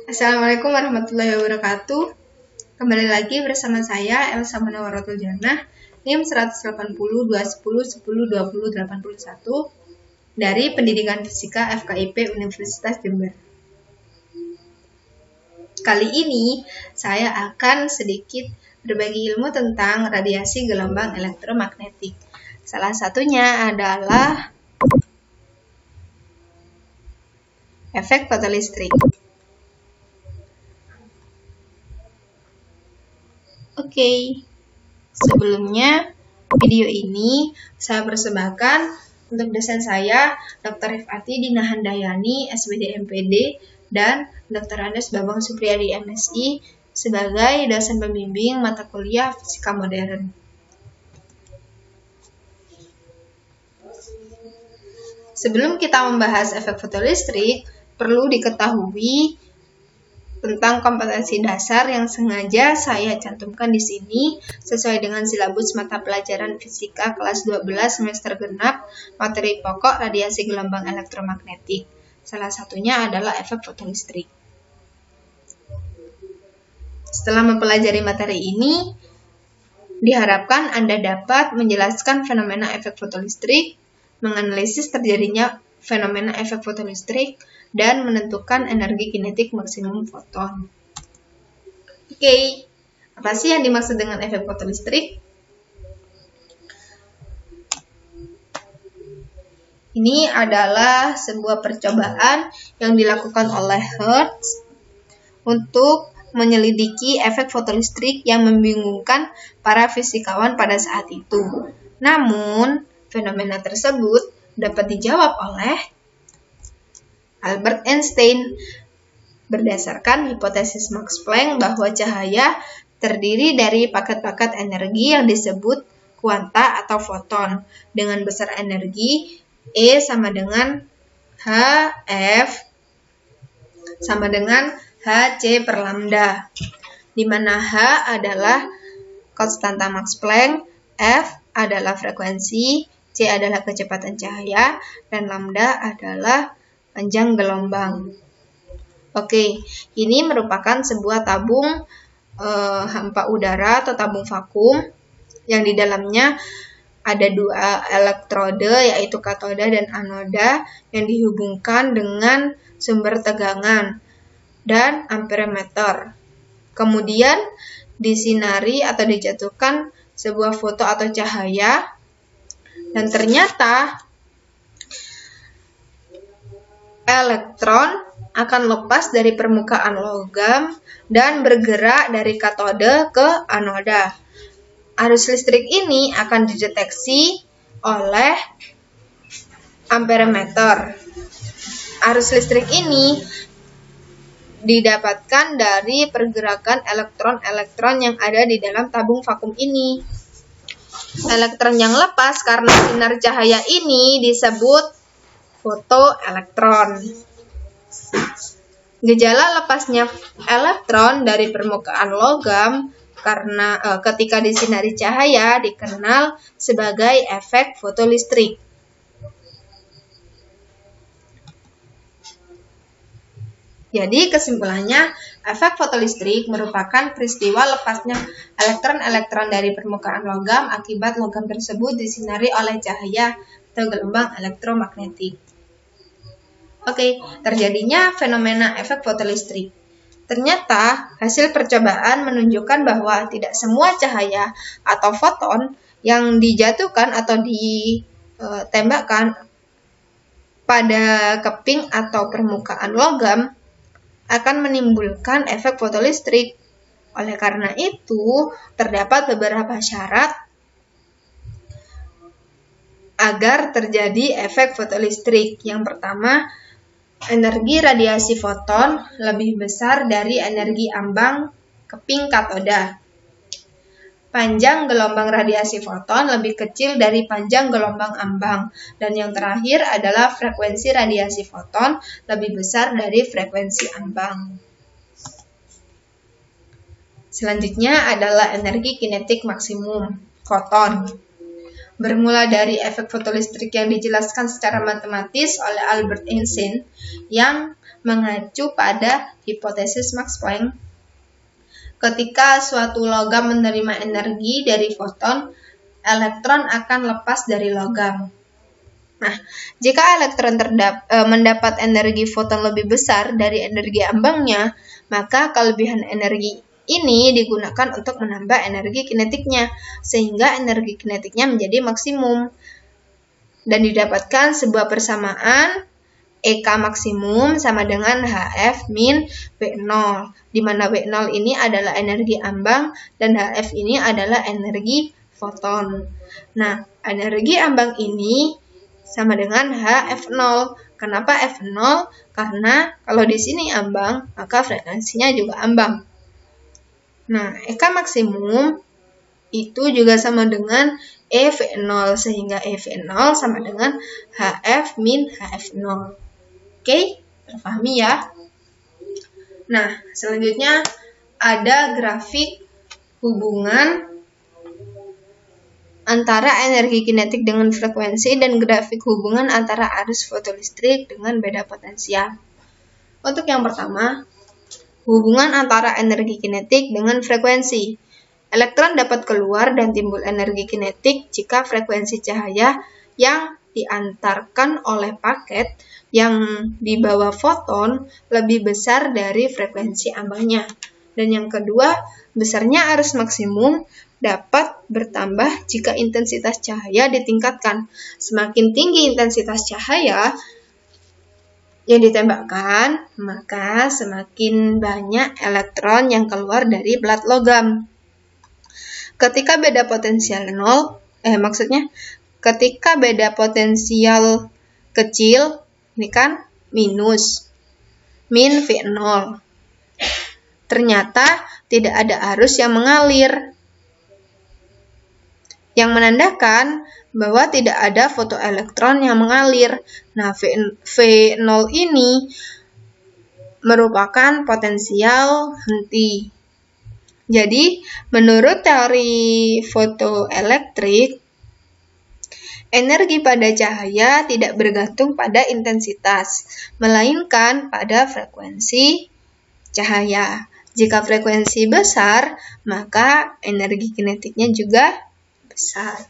Assalamualaikum warahmatullahi wabarakatuh. Kembali lagi bersama saya Elsa Munawwaratul Jannah, NIM 180 210 10 20 81 dari Pendidikan Fisika FKIP Universitas Jember. Kali ini saya akan sedikit berbagi ilmu tentang radiasi gelombang elektromagnetik. Salah satunya adalah efek fotolistrik. Oke, sebelumnya video ini saya persembahkan untuk dosen saya, Dr. Rifati Dina Handayani, SBD MPD, dan Dr. Andes Bambang Supriyadi, MSI, sebagai dosen pembimbing mata kuliah Fisika Modern. Sebelum kita membahas efek fotolistrik, perlu diketahui tentang kompetensi dasar yang sengaja saya cantumkan di sini sesuai dengan silabus mata pelajaran fisika kelas 12 semester genap, materi pokok radiasi gelombang elektromagnetik. Salah satunya adalah efek fotolistrik. Setelah mempelajari materi ini, diharapkan Anda dapat menjelaskan fenomena efek fotolistrik, menganalisis terjadinya fenomena efek fotolistrik, dan menentukan energi kinetik maksimum foton. Oke, apa sih yang dimaksud dengan efek fotolistrik? Ini adalah sebuah percobaan yang dilakukan oleh Hertz untuk menyelidiki efek fotolistrik yang membingungkan para fisikawan pada saat itu. Namun, fenomena tersebut dapat dijawab oleh Albert Einstein berdasarkan hipotesis Max Planck bahwa cahaya terdiri dari paket-paket energi yang disebut kuanta atau foton dengan besar energi E sama dengan Hf sama dengan Hc per lambda, di mana H adalah konstanta Max Planck, F adalah frekuensi, C adalah kecepatan cahaya, dan lambda adalah panjang gelombang. Oke, ini merupakan sebuah tabung hampa udara atau tabung vakum yang di dalamnya ada dua elektrode, yaitu katoda dan anoda, yang dihubungkan dengan sumber tegangan dan amperemeter. Kemudian disinari atau dijatuhkan sebuah foto atau cahaya, dan ternyata elektron akan lepas dari permukaan logam dan bergerak dari katode ke anoda. Arus listrik ini akan dideteksi oleh amperemeter. Arus listrik ini didapatkan dari pergerakan elektron-elektron yang ada di dalam tabung vakum ini. Elektron yang lepas karena sinar cahaya ini disebut fotoelektron. Gejala lepasnya elektron dari permukaan logam karena ketika disinari cahaya dikenal sebagai efek fotolistrik. Jadi kesimpulannya, efek fotolistrik merupakan peristiwa lepasnya elektron-elektron dari permukaan logam akibat logam tersebut disinari oleh cahaya atau gelombang elektromagnetik. Oke, terjadinya fenomena efek fotolistrik. Ternyata, hasil percobaan menunjukkan bahwa tidak semua cahaya atau foton yang dijatuhkan atau ditembakkan pada keping atau permukaan logam akan menimbulkan efek fotolistrik. Oleh karena itu, terdapat beberapa syarat agar terjadi efek fotolistrik. Yang pertama, energi radiasi foton lebih besar dari energi ambang keping katoda. Panjang gelombang radiasi foton lebih kecil dari panjang gelombang ambang. Dan yang terakhir adalah frekuensi radiasi foton lebih besar dari frekuensi ambang. Selanjutnya adalah energi kinetik maksimum foton. Bermula dari efek fotolistrik yang dijelaskan secara matematis oleh Albert Einstein yang mengacu pada hipotesis Max Planck. Ketika suatu logam menerima energi dari foton, elektron akan lepas dari logam. Nah, jika elektron mendapat energi foton lebih besar dari energi ambangnya, maka kelebihan energi ini digunakan untuk menambah energi kinetiknya, sehingga energi kinetiknya menjadi maksimum. Dan didapatkan sebuah persamaan EK maksimum sama dengan HF min W0, di mana W0 ini adalah energi ambang dan HF ini adalah energi foton. Nah, energi ambang ini sama dengan HF0. Kenapa F0? Karena kalau di sini ambang, maka frekuensinya juga ambang. Nah, EK maksimum itu juga sama dengan EV0, sehingga EV0 sama dengan HF min HF0. Oke, terpahami ya? Nah, selanjutnya ada grafik hubungan antara energi kinetik dengan frekuensi dan grafik hubungan antara arus fotolistrik dengan beda potensial. Untuk yang pertama, hubungan antara energi kinetik dengan frekuensi. Elektron dapat keluar dan timbul energi kinetik jika frekuensi cahaya yang diantarkan oleh paket yang dibawa foton lebih besar dari frekuensi ambangnya. Dan yang kedua, besarnya arus maksimum dapat bertambah jika intensitas cahaya ditingkatkan. Semakin tinggi intensitas cahaya yang ditembakkan, maka semakin banyak elektron yang keluar dari plat logam. Ketika beda potensial ketika beda potensial kecil, ini kan minus, min V0. Ternyata tidak ada arus yang mengalir, yang menandakan bahwa tidak ada fotoelektron yang mengalir. Nah, V0 ini merupakan potensial henti. Jadi, menurut teori fotoelektrik, energi pada cahaya tidak bergantung pada intensitas, melainkan pada frekuensi cahaya. Jika frekuensi besar, maka energi kinetiknya juga besar.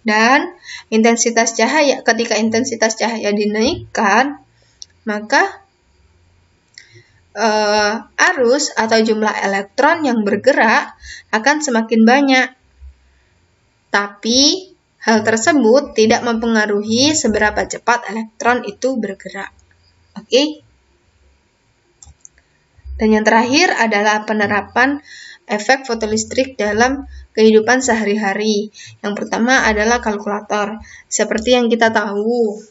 Dan ketika intensitas cahaya dinaikkan, maka arus atau jumlah elektron yang bergerak akan semakin banyak. Tapi hal tersebut tidak mempengaruhi seberapa cepat elektron itu bergerak. Oke? Dan yang terakhir adalah penerapan efek fotolistrik dalam kehidupan sehari-hari. Yang pertama adalah kalkulator. Seperti yang kita tahu,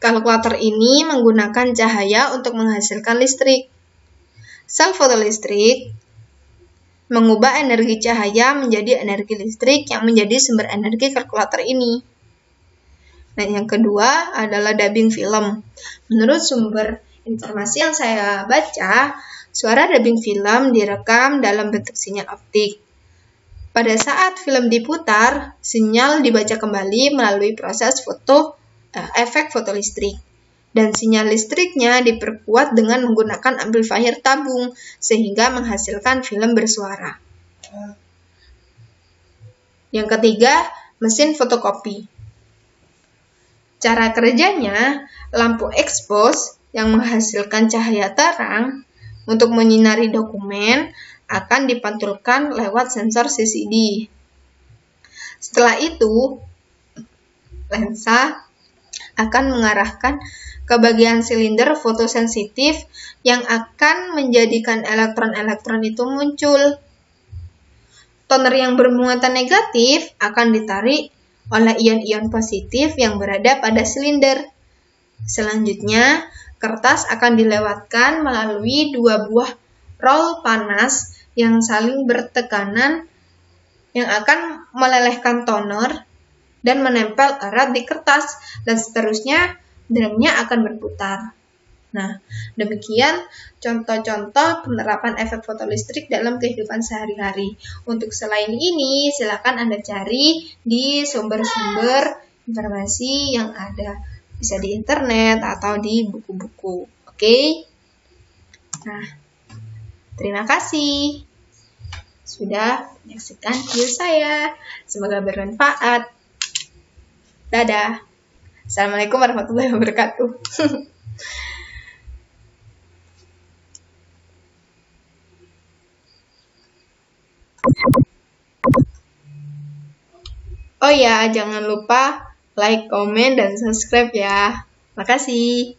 kalkulator ini menggunakan cahaya untuk menghasilkan listrik. Sel fotolistrik mengubah energi cahaya menjadi energi listrik yang menjadi sumber energi kalkulator ini. Nah, yang kedua adalah dubbing film. Menurut sumber informasi yang saya baca, suara dubbing film direkam dalam bentuk sinyal optik. Pada saat film diputar, sinyal dibaca kembali melalui proses efek fotolistrik. Dan sinyal listriknya diperkuat dengan menggunakan amplifier tabung, sehingga menghasilkan film bersuara. Yang ketiga, mesin fotokopi. Cara kerjanya, lampu ekspos yang menghasilkan cahaya terang untuk menyinari dokumen akan dipantulkan lewat sensor CCD. Setelah itu, lensa akan mengarahkan ke bagian silinder fotosensitif yang akan menjadikan elektron-elektron itu muncul. Toner yang bermuatan negatif akan ditarik oleh ion-ion positif yang berada pada silinder. Selanjutnya, kertas akan dilewatkan melalui dua buah roll panas yang saling bertekanan yang akan melelehkan toner dan menempel erat di kertas, dan seterusnya drumnya akan berputar. Nah, demikian contoh-contoh penerapan efek fotolistrik dalam kehidupan sehari-hari. Untuk selain ini, silakan Anda cari di sumber-sumber informasi yang ada. Bisa di internet atau di buku-buku. Oke? Nah, terima kasih sudah menyaksikan video saya. Semoga bermanfaat. Dadah. Assalamualaikum warahmatullahi wabarakatuh. Oh ya, jangan lupa like, komen, dan subscribe ya. Makasih.